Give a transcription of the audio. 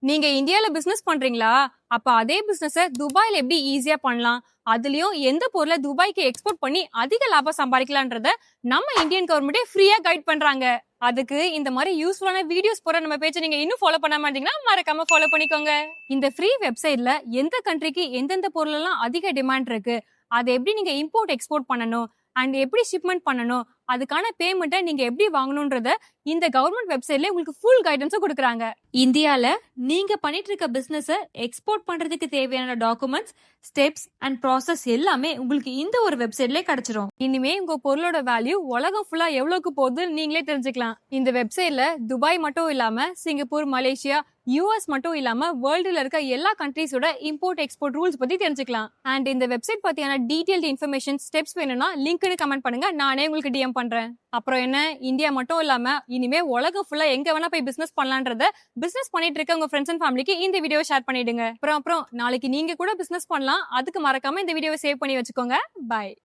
நீங்க இந்தியால பிசினஸ் பண்றீங்களா? அப்ப அதே பிசினஸ துபாய்ல எப்படி ஈஸியா பண்ணலாம்? அதுலயும் எந்த பொருள துபாய்க்கு எக்ஸ்போர்ட் பண்ணி அதிக லாபம் சம்பாதிக்கலான்றத நம்ம இந்தியன் கவர்மெண்டே ஃப்ரீயா கைட் பண்றாங்க. அதுக்கு இந்த மாதிரி யூஸ்ஃபுல்லான வீடியோஸ் போற நம்ம பேஜை நீங்க இன்னும் ஃபாலோ பண்ணாம இருந்தீங்கன்னா மறக்காம ஃபாலோ பண்ணிக்கோங்க. இந்த ஃப்ரீ வெப்சைட்ல எந்த கண்ட்ரிக்கு எந்தெந்த பொருள் எல்லாம் அதிக டிமாண்ட் இருக்கு, அதை எப்படி நீங்க இம்போர்ட் எக்ஸ்போர்ட் பண்ணணும் அண்ட் எப்படி ஷிப்மெண்ட் பண்ணணும், அதுக்கான பேமெண்ட்டை நீங்க எப்படி வாங்கணும்ன்றத இந்த கவர்மெண்ட் வெப்சைட்ல உங்களுக்கு ஃபுல் கைடன்ஸும் கொடுக்குறாங்க. இந்தியால நீங்க பண்ணிட்டு இருக்க பிசினஸ் எக்ஸ்போர்ட் பண்றதுக்கு தேவையான டாக்குமெண்ட்ஸ், ஸ்டெப்ஸ் அண்ட் ப்ராசஸ் எல்லாமே உங்களுக்கு இந்த ஒரு வெப்சைட்லயே கிடைச்சிரும். இனிமே உங்க பொருளோட வேல்யூ உலகம் ஃபுல்லா எவ்வளவுக்கு போகுதுன்னு நீங்களே தெரிஞ்சுக்கலாம். இந்த வெப்சைட்ல துபாய் மட்டும் இல்லாம சிங்கப்பூர், மலேசியா, யூஎஸ் மட்டும் இல்லாம வேர்ல்டுல இருக்க எல்லா கண்ட்ரீஸோட இம்போர்ட் எக்ஸ்போர்ட் ரூல்ஸ் பத்தி தெரிஞ்சுக்கலாம். அண்ட் இந்த வெப்சைட் பத்தியான டீடைல்டு இன்ஃபர்மேஷன், ஸ்டெப்ஸ் வேணும்னா லிங்க்னு கமெண்ட் பண்ணுங்க, நானே உங்களுக்கு டிஎம் பண்றேன். அப்புறம் என்ன, இந்தியா மட்டும் இல்லாம இனிமே உலகம் ஃபுல்லா எங்க வேணா போய் பிசினஸ் பண்ணலான்றத பிசினஸ் பண்ணிட்டு இருக்க உங்க ஃப்ரெண்ட்ஸ் அண்ட் ஃபேமிலிக்கு இந்த வீடியோ ஷேர் பண்ணிடுங்க. அப்புறம் நாளைக்கு நீங்க கூட பிசினஸ் பண்ணலாம். அதுக்கு மறக்காம இந்த வீடியோவை சேவ் பண்ணி வச்சுக்கோங்க. பை.